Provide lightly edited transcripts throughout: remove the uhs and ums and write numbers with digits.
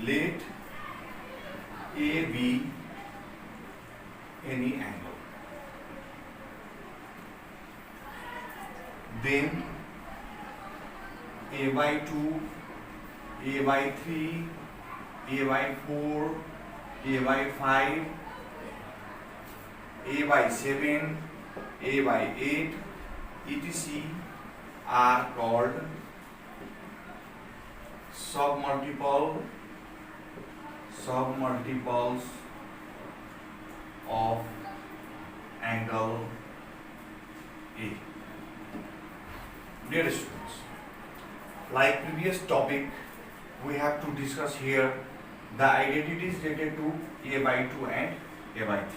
Let A be any angle. Then A by 2, A by 3, A by 4, A by 5, A by 7, A by 8, etc. are called submultiples of angle A. Dear students, like previous topic, we have to discuss here the identities related to A by 2 and A by 3,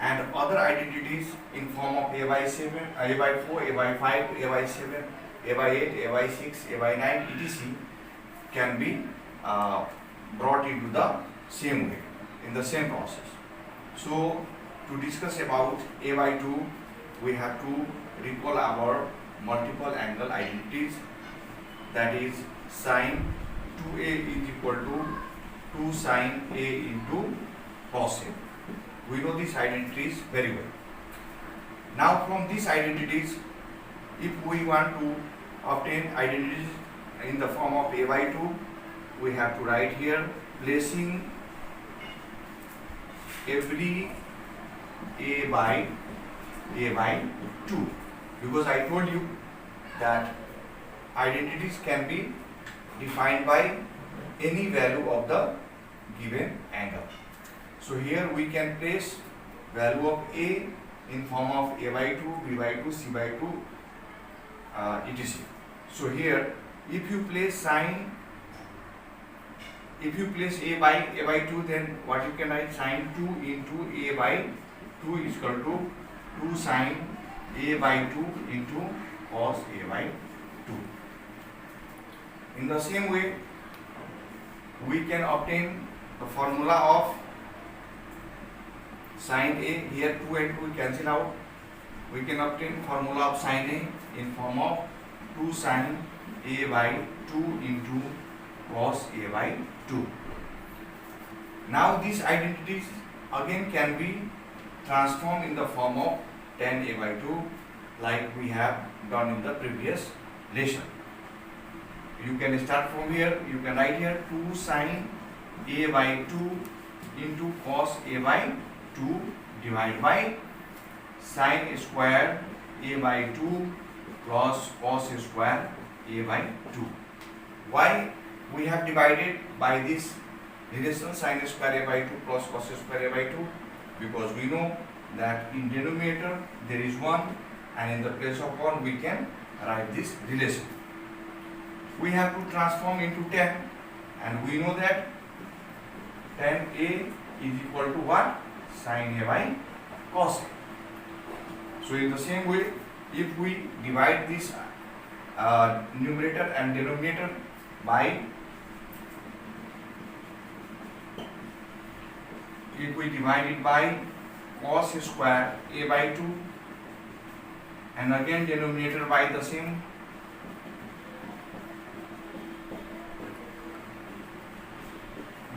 and other identities in form of A by 7, A by 4, A by 5, A by 7, A by 8, A by 6, A by 9, etc. can be brought into the same way, in the same process. So, to discuss about A by 2, we have to recall our multiple angle identities, that is sin 2A is equal to 2 sin A into cos A. We know these identities very well. Now from these identities, if we want to obtain identities in the form of A by 2, we have to write here, placing every A by 2, because I told you that identities can be defined by any value of the given angle. So here we can place value of A in form of A by 2, B by 2, C by 2, etc. So here if you place A by 2, then what you can write, sin 2 into A by 2 is equal to 2 sin A by 2 into cos A by 2. In the same way, we can obtain the formula of sin A. Here 2 and 2 cancel out. We can obtain formula of sin A in form of 2 sin A by 2 into cos A by 2. Now these identities again can be transformed in the form of tan A by 2, like we have done in the previous lesson. You can start from here. You can write here 2 sin A by 2 into cos A by 2 divided by sin square A by 2 plus cos square A by 2. Why we have divided by this relation sin square A by 2 plus cos square A by 2? Because we know that in denominator there is 1, and in the place of 1 we can write this relation. We have to transform into tan, and we know that tan A is equal to what? Sin A by cos A. So in the same way, if we divide this numerator and denominator by, if we divide it by cos square A by 2, and again denominator by the same,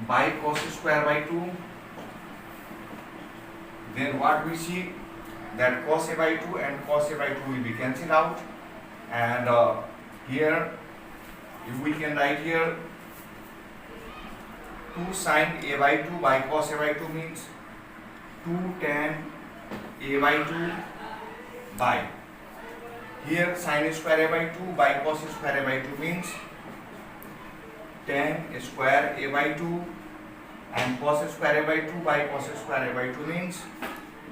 by cos square by 2, then what we see, that cos A by 2 and cos A by 2 will be cancelled out, and here if we can write here 2 sin A by 2 by cos A by 2 means 2 tan A by 2 by, here sin square A by 2 by cos square A by 2 means tan square A by 2, and cos square A by 2 by cos square A by 2 means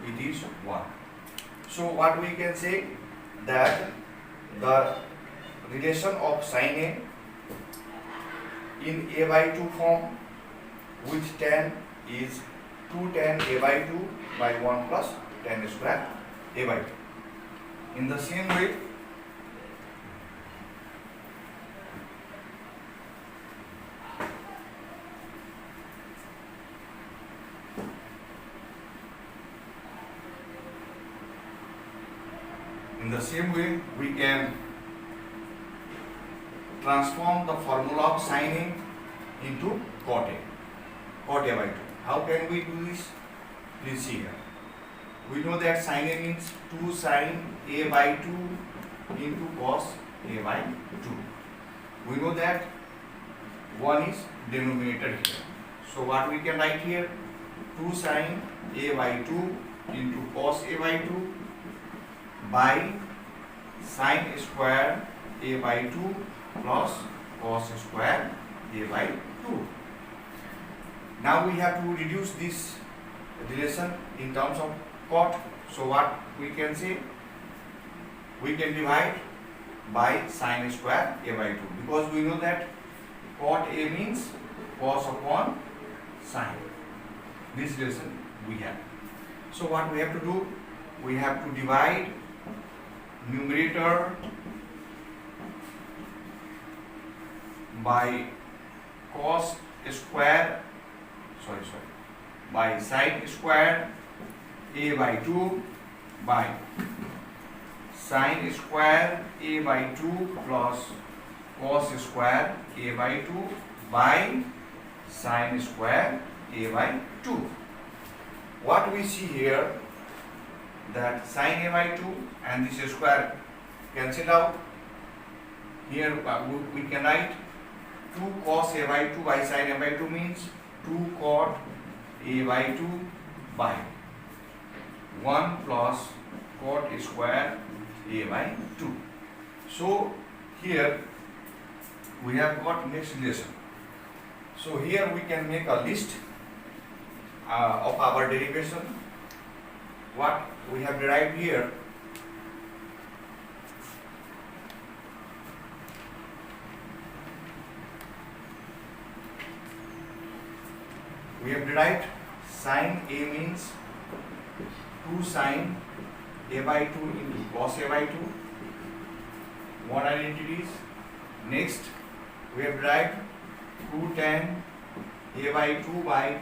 it is 1. So what we can say, that the relation of sin A in A by 2 form with tan is 2 tan A by 2 by 1 plus tan square A by 2. In the same way, we can transform the formula of sin A into cot A by 2. How can we do this? Please see here. We know that sin A means 2 sin A by 2 into cos A by 2. We know that 1 is denominator here. So what we can write here? 2 sin A by 2 into cos A by 2 by sin square A by 2 plus cos square A by 2. Now we have to reduce this relation in terms of cot. So what we can say? We can divide by sin square A by 2, because we know that cot A means cos upon sin. This relation we have. So what we have to do? We have to divide numerator by cos square, by sin square A by 2 by sin square A by 2 plus cos square A by 2 by sin square A by 2. What we see here, that sin A by 2 and this square cancel out. Here we can write 2 cos A by 2 by sin A by 2 means 2 cot A by 2 by 1 plus cot square A by 2. So here we have got next relation. So here we can make a list of our derivation. What we have derived here, we have derived sin A means 2 sin A by 2 into cos A by 2, one identities. Next we have derived 2 tan A by 2 by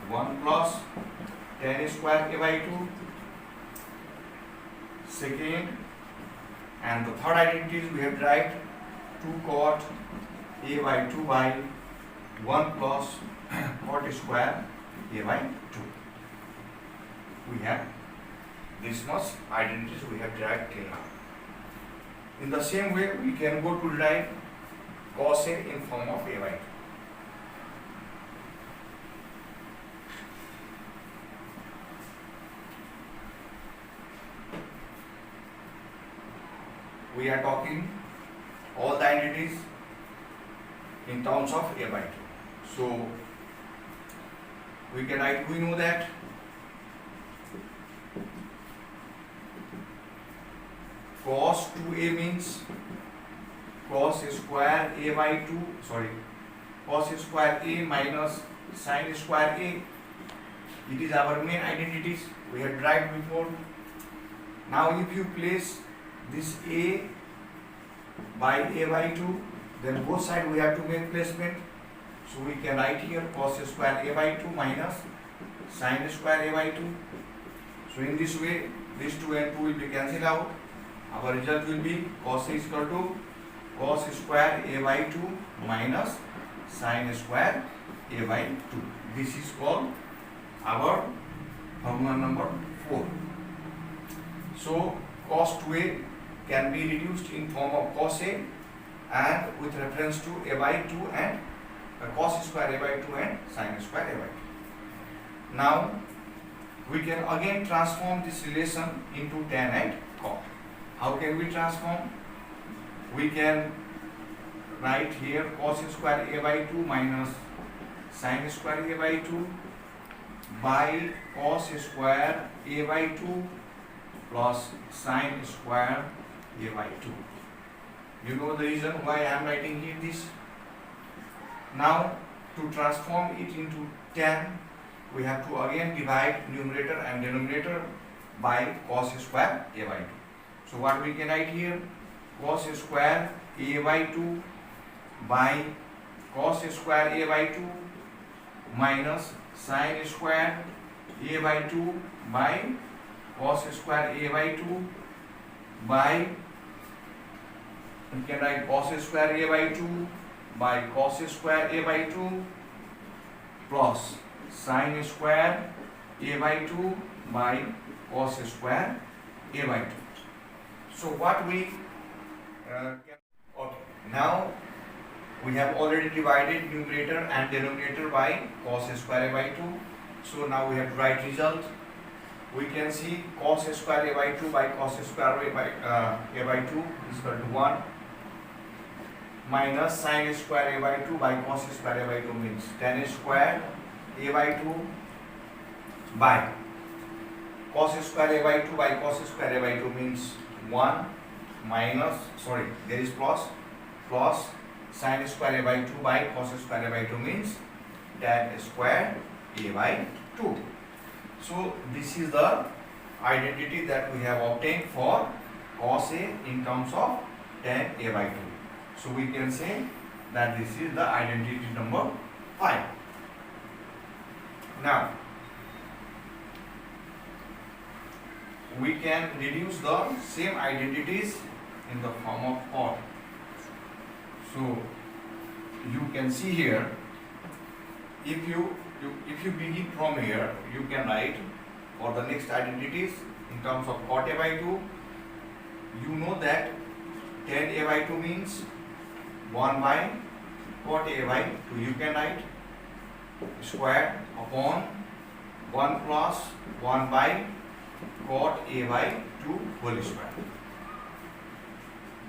1 plus tan square A by 2. Second, and the third identities we have derived 2 cot A by 2 by 1 plus cot square A by 2. We have this much identities we have derived till now. In the same way, we can go to derive cos A in form of A by 2. We are talking all the identities in terms of A by 2. So we can write, we know that cos 2A means cos square A by 2, cos square A minus sin square A. It is our main identities we had derived before. Now if you place this A by A by 2, then both sides we have to make placement. So we can write here cos square A by 2 minus sin square A by 2. So in this way, these 2 and 2 will be cancelled out. Our result will be cos A is equal to cos square A by 2 minus sin square A by 2. This is called our formula number 4. So cos 2A can be reduced in form of cos A and with reference to A by 2 and cos square A by 2 and sin square A by 2. Now we can again transform this relation into tan and cot. How can we transform? We can write here cos square A by 2 minus sin square A by 2 by cos square A by 2 plus sin square A by 2. You know the reason why I am writing here this. Now to transform it into tan, we have to again divide numerator and denominator by cos square A by 2. So what we can write here? Cos square A by 2 by cos square A by 2 minus sin square A by 2 by cos square A by 2 by, we can write cos square A by 2 by cos square a by 2 plus sin square a by 2 by cos square a by 2. So what we okay, now we have already divided numerator and denominator by cos square a by 2. So now we have to write result. We can see cos square a by 2 by cos square a by 2 is equal to 1 minus sin square a by 2 by cos square a by 2 means tan square a by 2 by cos square a by 2 by cos square a by 2 means 1 minus, sorry, there is plus sin square a by 2 by cos square a by 2 means tan square a by 2. So this is the identity that we have obtained for cos a in terms of tan a by 2. So we can say that this is the identity number 5. Now we can reduce the same identities in the form of cot. So you can see here, if you begin from here, you can write for the next identities in terms of cot a by 2. You know that tan a by 2 means 1 by cot a by 2. You can write square upon 1 plus 1 by cot a by 2 whole square.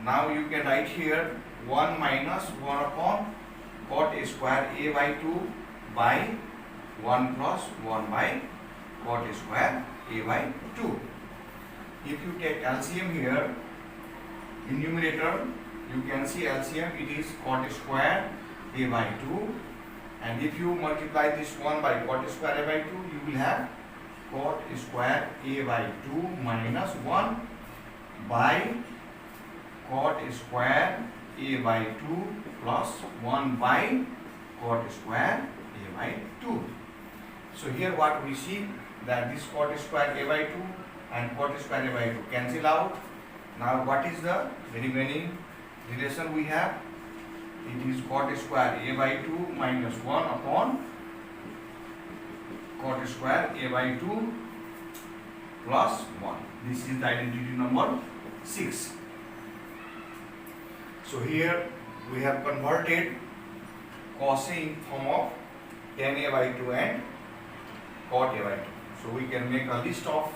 Now you can write here 1 minus 1 upon cot a square a by 2 by 1 plus 1 by cot square a by 2. If you take LCM here, in numerator you can see LCM, it is cot square a by 2, and if you multiply this 1 by cot square a by 2, you will have cot square a by 2 minus 1 by cot square a by 2 plus 1 by cot square a by 2. So here what we see, that this cot square a by 2 and cot square a by 2 cancel out. Now what is the remaining relation we have? It is cot square a by 2 minus 1 upon cot square a by 2 plus 1. This is the identity number 6. So here we have converted cos a in form of tan a by 2 and cot a by 2. So we can make a list of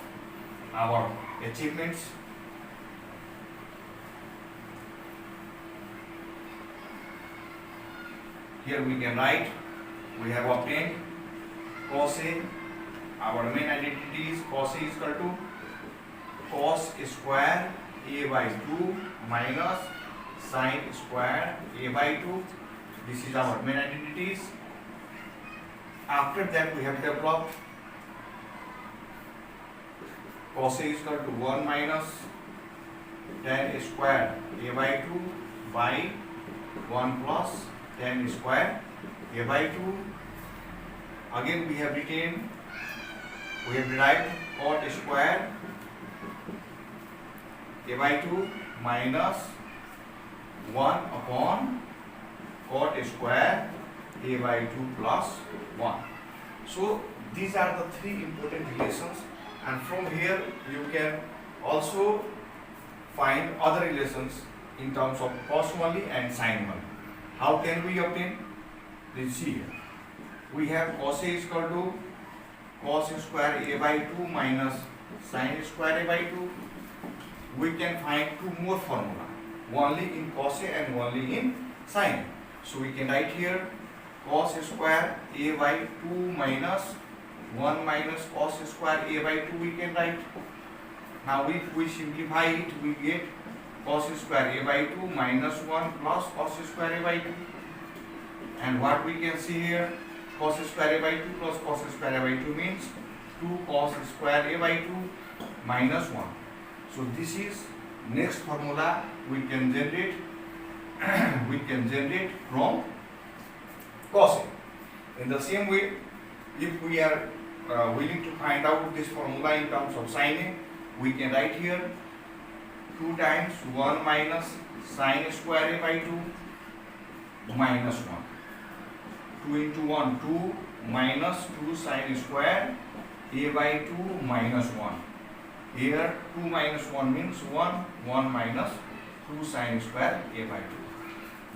our achievements. Here we can write, we have obtained cos a, our main identity is cos a is equal to cos square a by 2 minus sin square a by 2. This is our main identities. After that we have developed cos a is equal to 1 minus tan square a by 2 by 1 plus tan square a by 2. Again we have retained, we have derived cot square a by 2 minus 1 upon cot square a by 2 plus 1. So these are the three important relations, and from here you can also find other relations in terms of cos only and sin only. How can we obtain? Let's see here. We have cos a is equal to cos square a by 2 minus sin square a by 2. We can find two more formula, only in cos a and only in sin. So we can write here cos square a by 2 minus 1 minus cos square a by 2 we can write. Now if we simplify it, we get cos square a by 2 minus 1 plus cos square a by 2. And what we can see here, cos square a by 2 plus cos square a by 2 means 2 cos square a by 2 minus 1. So this is next formula we can generate from cos a. In the same way, if we are willing to find out this formula in terms of sin a, we can write here 2 times 1 minus sin square a by 2 minus 1. 2 into 1, 2 minus 2 sine square a by 2 minus 1. Here 2 minus 1 means 1, 1 minus 2 sine square a by 2.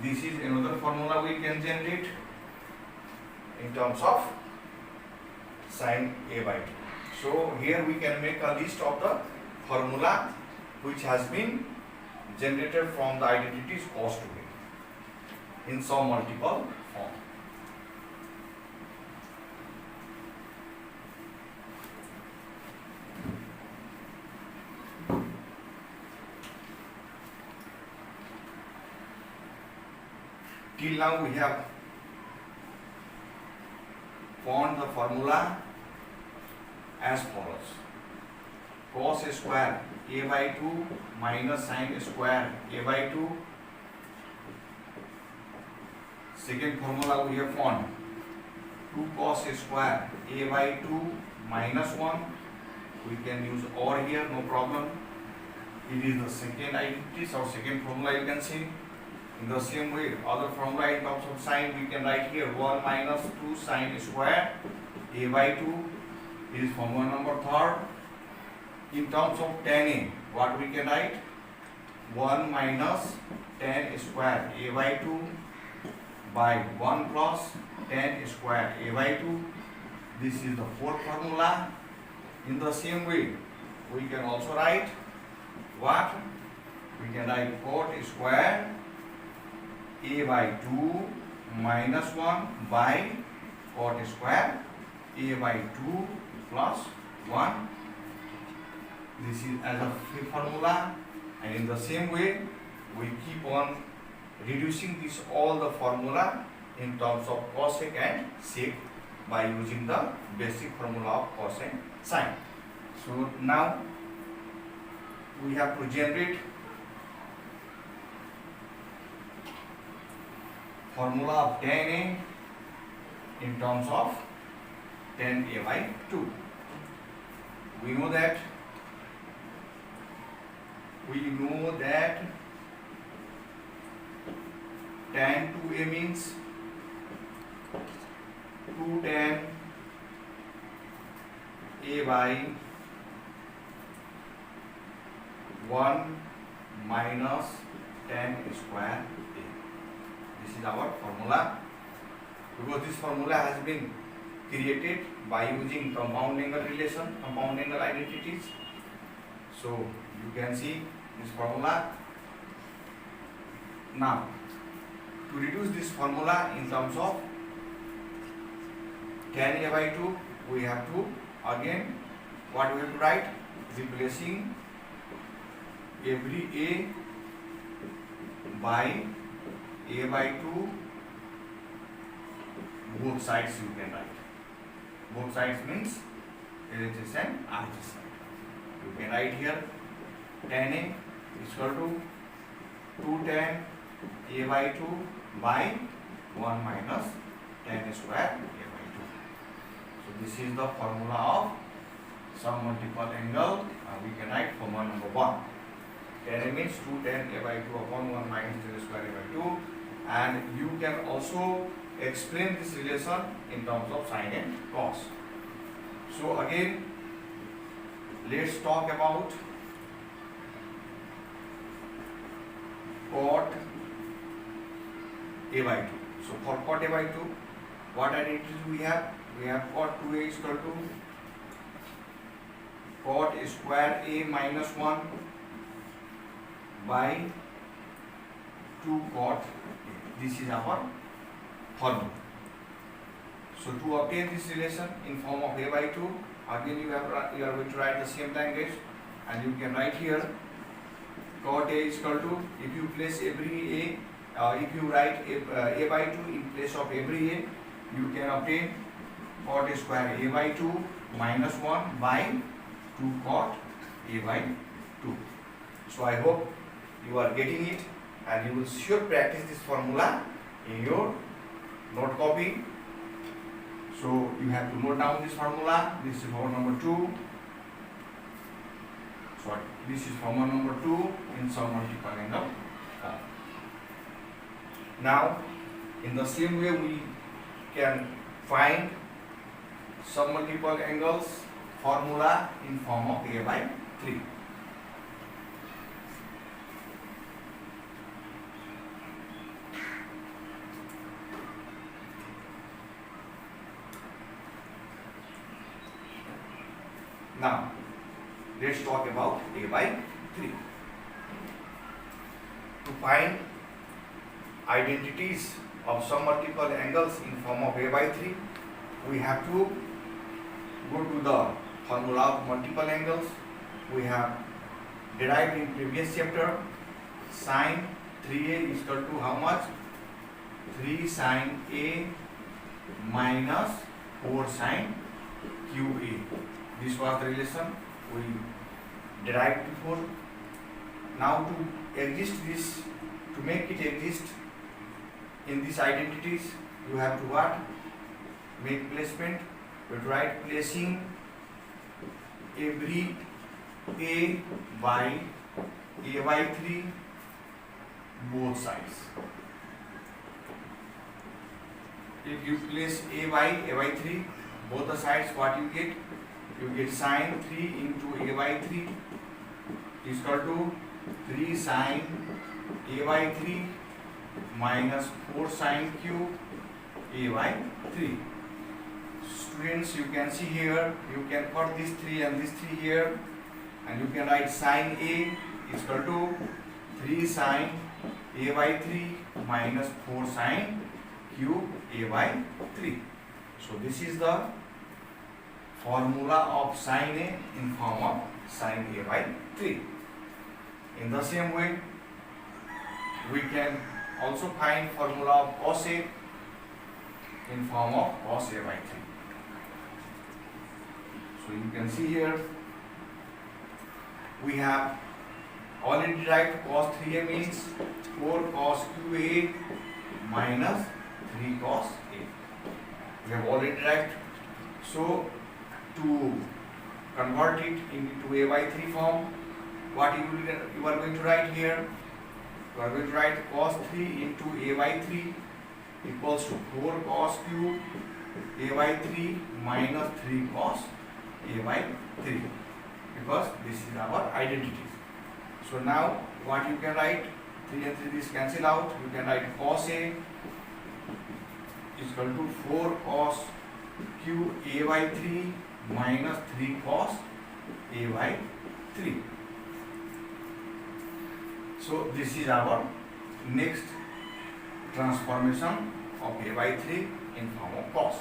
This is another formula we can generate in terms of sine a by 2. So here we can make a list of the formula which has been generated from the identities cos to b in some multiple form. Till now we have found the formula as follows: cos square a by 2 minus sine square a by 2. Second formula we have found 2 cos square a by 2 minus 1. We can use or here, no problem. It is the second identity or second formula you can see. In the same way, other formula in terms of sine we can write here 1 minus 2 sine square a by 2 is formula number third. In terms of tan a, what we can write? 1 minus tan square a by 2 by 1 plus tan square a by 2. This is the fourth formula. In the same way, we can also write what? We can write cot square a by 2 minus 1 by cot square a by 2 plus 1. This is as a fifth formula, and in the same way we keep on reducing this all the formula in terms of cosec and sec by using the basic formula of cos and sine. So now we have to generate formula of tan a in terms of tan a by 2. We know that tan 2a means 2 tan a by 1 minus tan square a. This is our formula, because this formula has been created by using compound angle relation, compound angle identities. So you can see this formula. Now to reduce this formula in terms of tan a by 2, we have to again what we have to write? Replacing every a by 2, both sides you can write. Both sides means LHS and RHS side. You can write here tan a is equal to 2 tan a by 2 by 1 minus tan square a by 2. So this is the formula of some multiple angle. We can write formula number 1. Tan a means 2 tan a by 2 upon 1 minus tan square a by 2, and you can also explain this relation in terms of sine and cos. So again, let's talk about cot a by 2. So for cot a by 2, what identities we have? We have cot 2a is equal to cot square a minus 1 by 2 cot a. This is our formula. So to obtain this relation in form of a by 2, again you are going to write the same language, and you can write here cot a is equal to, if you place every a, if you write a by 2 in place of every a, you can obtain cot square a by 2 minus 1 by 2 cot a by 2. So I hope you are getting it, and you will sure practice this formula in your note copy. So you have to note down this formula. This is formula number 2. Sorry, this is formula number 2 in some multiple angle. Now In the same way, we can find some multiple angles formula in form of a by 3. Now, let's talk about a by 3. To find identities of some multiple angles in form of a by 3, we have to go to the formula of multiple angles. We have derived in previous chapter sine 3a is equal to how much? 3 sine a minus 4 sine qa. This was the relation we derived before. Now to exist this, to make it exist in these identities, you have to what? Make placement. We write placing every a by 3 both sides. If you place a by 3 both the sides, what you get? You get sine 3 into a by 3 is equal to 3 sine a by 3 minus 4 sine cube a by 3. Students, you can see here, you can put this 3 and this 3 here, and you can write sine a is equal to 3 sine a by 3 minus 4 sine cube a by 3. So this is the formula of sine a in form of sine a by 3. In the same way, we can also find formula of cos a in form of cos a by 3. So you can see here, we have already derived cos 3a means 4 cos qa minus 3 cos a. We have already derived. So to convert it into a by 3 form, what you are going to write here? You are going to write cos 3 into a by 3 equals to 4 cos cube a by 3 minus 3 cos a by 3, because this is our identity. So now what you can write? 3 and 3 this cancel out. You can write cos a is equal to 4 cos cube a by 3 minus 3 cos a by 3. So this is our next transformation of a by 3 in form of cos.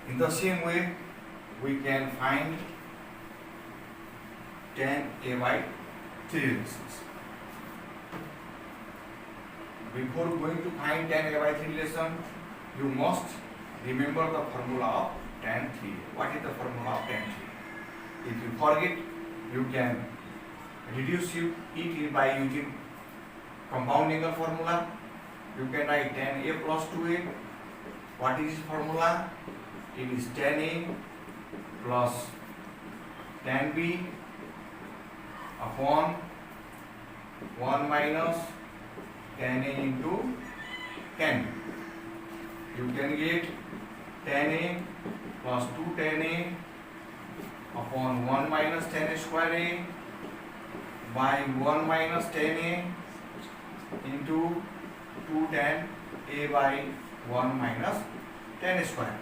In the same way, we can find tan a by 3 relations. Before going to find tan a by 3 relation, you must remember the formula of tan 3. What is the formula of tan 3? If you forget, you can reduce it by using compound angle formula. You can write tan a plus 2a. What is formula? It is tan a plus tan b upon 1 minus tan a into tan b. You can get tan a plus 2 tan a upon 1 minus tan a square a by 1 minus tan a into 2 tan a by 1 minus tan square.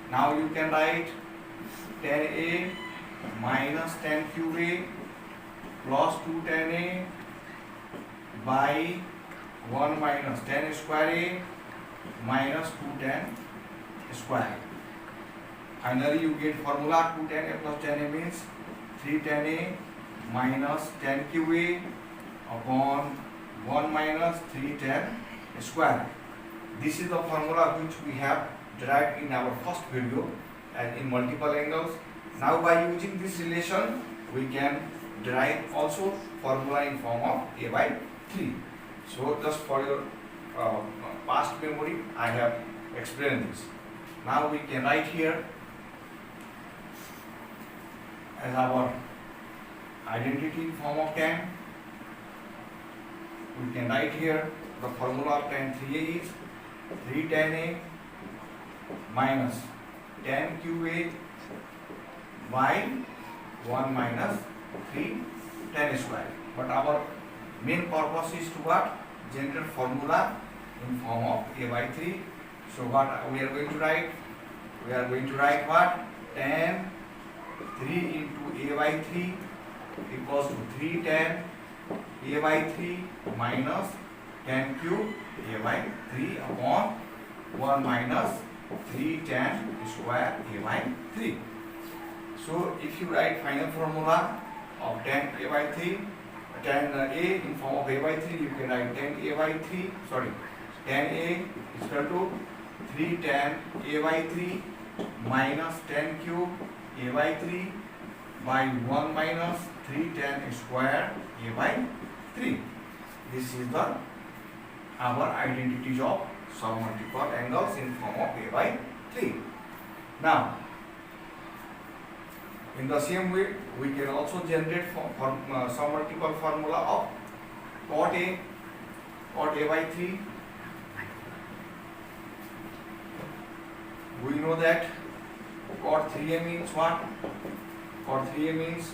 Now you can write tan a minus tan cube a plus 2 tan a by 1 minus tan square a minus 2 tan square. Finally, you get formula 2 tan a plus tan a means 3 tan a minus tan cube a upon 1 minus 3 tan square. This is the formula which we have derived in our first video and in multiple angles. Now by using this relation, we can derive also formula in form of a by 3. So just for your past memory, I have explained this. Now we can write here as our identity in form of tan. We can write here the formula of tan 3a is 3 tan a minus tan QA by 1 minus 3 tan square. But our main purpose is to what? Generate formula in form of a by 3. So what we are going to write? We are going to write what? Tan 3 into a by 3 equals to 3 tan a by 3 minus tan cube a by 3 upon 1 minus 3 tan square a by 3. So if you write final formula of tan a by 3, tan a in form of a by 3, you can write tan a by 3, tan a is equal to 3 tan a by 3 minus tan cube a by 3 by 1 minus 3 tan square a by 3. This is the our identities of submultiple angles in form of a by 3. Now, in the same way, we can also generate submultiple formula of cot a by 3. We know that cot 3a means what? Cot 3a means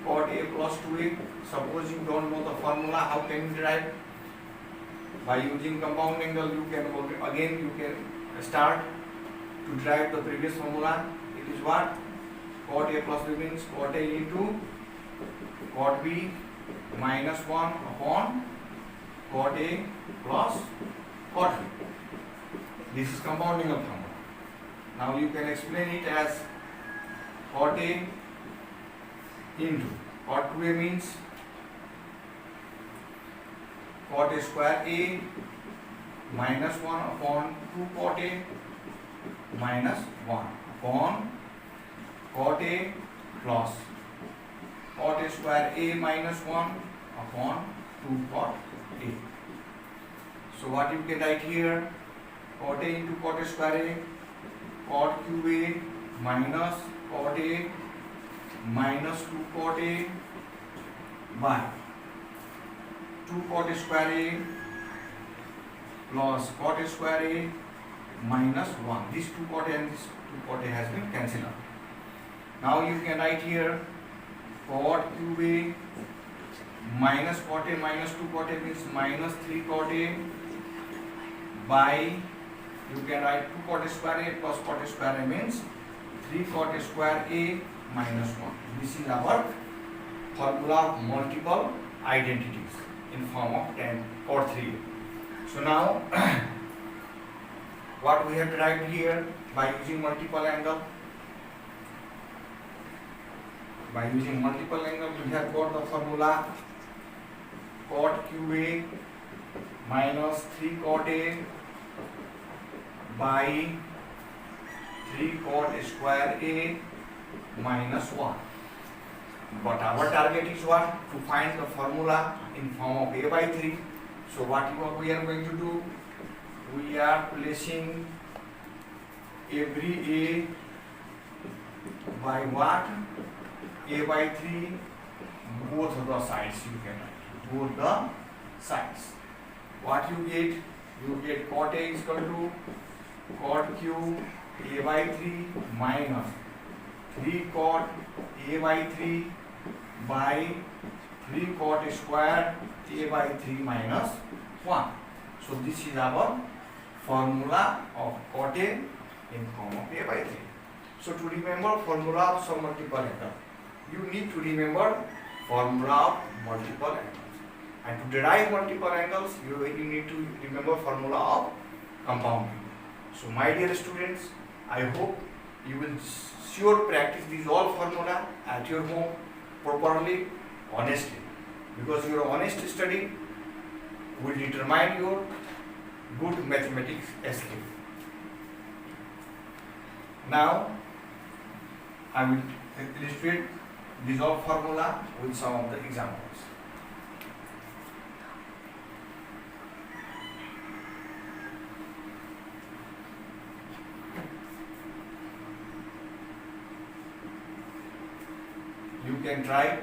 cot a plus 2a. Suppose you don't know the formula, how can you derive? By using compound angle, you can start to derive the previous formula. It is what? Cot a plus b means cot a into cot b minus 1 upon cot a plus cot b. This is compound angle formula. Now you can explain it as cot a into cot 2a means cot a square a minus 1 upon 2 cot a minus 1 upon cot a plus cot a square a minus 1 upon 2 cot a. So what you can write here? Cot a into cot a square a, cot cube a minus cot a minus 2 cot a by 2 cot square a plus cot square a minus 1. This 2 cot a and this 2 cot a has been cancelled out. Now you can write here cot cube a minus cot a minus 2 cot a means minus 3 cot a by, you can write 2 cot square a plus cot square a means 3 cot square a minus 1. This is our formula of multiple identities in form of tan or 3. So now what we have derived here by using multiple angle? By using multiple angle, we have got the formula cot cube a minus 3 cot a by 3 cot square a minus 1. But our target is what? To find the formula in form of a by 3. So what we are going to do? We are placing every a by what? A by 3, both of the sides you can write. Both the sides. What you get? You get cot a is equal to cot cube a by 3 minus 3 cot a by 3 by 3 cot square a by 3 minus 1. So this is our formula of cot a in form of a by 3. So to remember formula of submultiple angle, you need to remember formula of multiple angles. And to derive multiple angles, you need to remember formula of compound angle. So my dear students, I hope you will sure practice these all formula at your home properly, honestly, because your honest study will determine your good mathematics skill. Now I will illustrate these all formula with some of the examples. You can try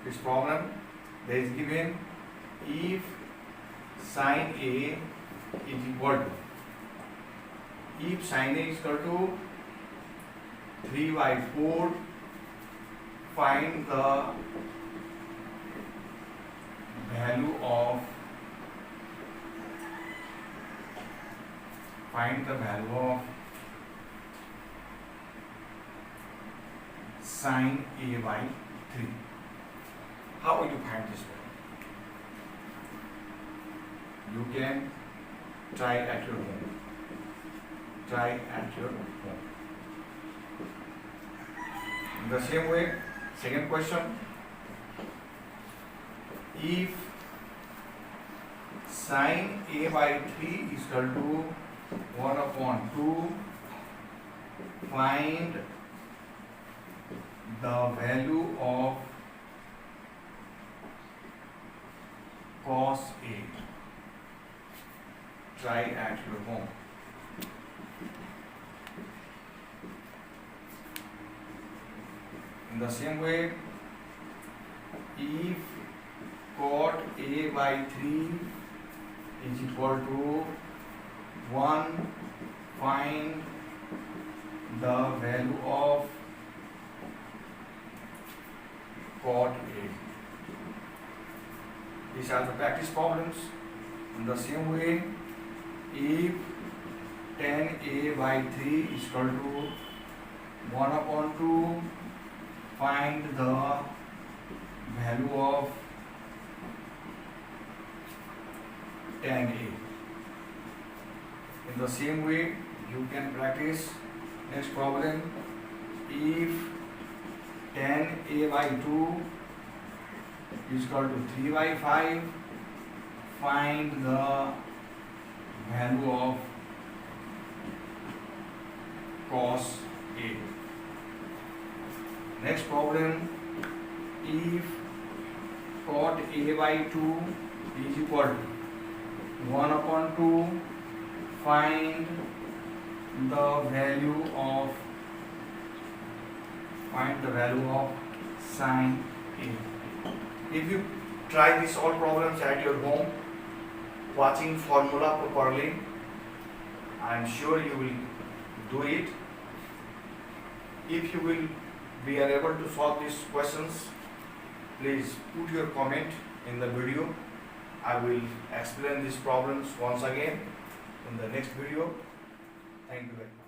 this problem. There is given if sin A is equal to, if sin A is equal to 3 by 4, find the value of sin A by 3. How will you find this value? You can try at your home. In the same way, second question, if sin A by 3 is equal to 1 upon 2, find the value of cos A. Try at your home. In the same way, if cot A by 3 is equal to 1, find the value of cot A. These are the practice problems. In the same way, if tan A by 3 is equal to 1 upon 2, find the value of tan A. In the same way, you can practice next problem. If tan A by 2 is equal to 3 by 5, find the value of cos A. Next problem, if cot A by 2 is equal to 1 upon 2, find the value of sin A. If you try these all problems at your home, watching formula properly, I am sure you will do it. If you will be unable to solve these questions, please put your comment in the video. I will explain these problems once again in the next video. Thank you very much.